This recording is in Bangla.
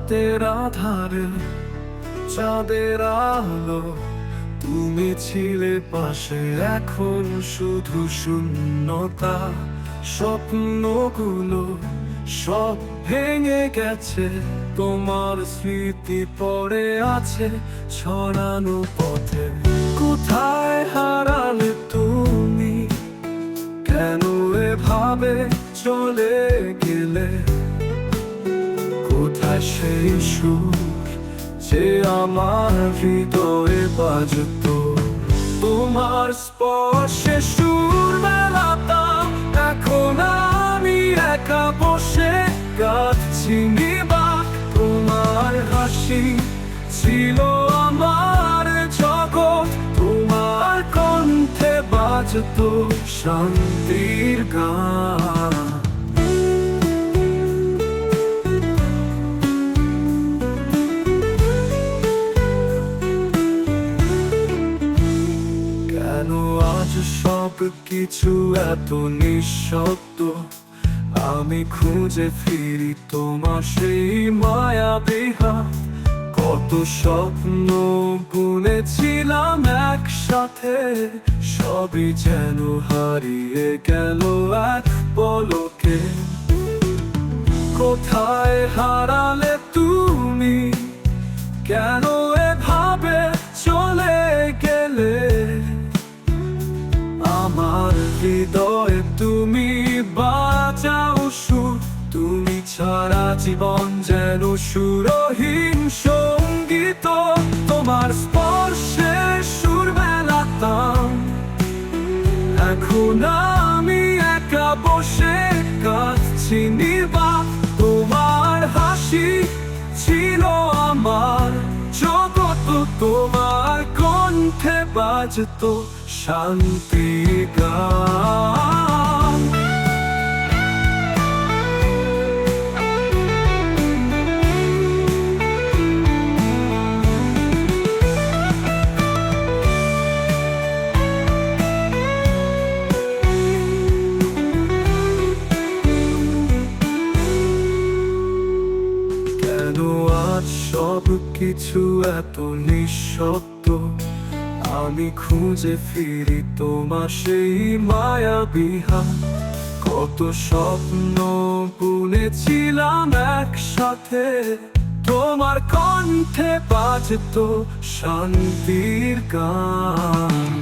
রাতের আধারে চাঁদের আলো, তুমি ছিলে পাশে, এখন শুধু শূন্যতা। স্বপ্নগুলো সব ভেঙে গেছে, তোমার স্মৃতি পড়ে আছে ছড়ানো পথে। কোথায় হারালে তুমি, কেন এভাবে চলে গেলে? কোথায় সেই সুর যে আমার হৃদয়ে বাজতো? তোমার স্পর্শে সুর মেলাতাম, এখন আমি একা বসে গাচ্ছি নিবাক। তোমার হাসি ছিল আমার জগৎ, তোমার কণ্ঠে বাজতো শান্তির গান। কেন আজ সব কিছু এত নিঃশব্দ? আমি খুঁজে ফিরি তোমার সেই মায়াবী হাত। কত স্বপ্ন বুনেছিলাম একসাথে, সবই যেন হারিয়ে গেল এক পলকে। কোথায় হারালে তুমি, কেন এভাবে চলে গেলে? আমার হৃদয়ে তুমি বাজাও সুর, তুমি ছাড়া জীবন যেন সুরহীন সঙ্গীত। তোমার স্পর্শে সুর মেলাতাম, এখন আমি একা বসে কাঁদছি নির্বাক। তোমার হাসি ছিল আমার জগৎ, তোমার কণ্ঠে বাজতো শান্তির গান। কেন আজ সব কিছু এত নিঃশব্দ? আমি খুঁজে ফিরি তোমার সেই মায়াবী হাত। কত স্বপ্ন বুনেছিলাম একসাথে, তোমার কণ্ঠে বাজতো শান্তির গান।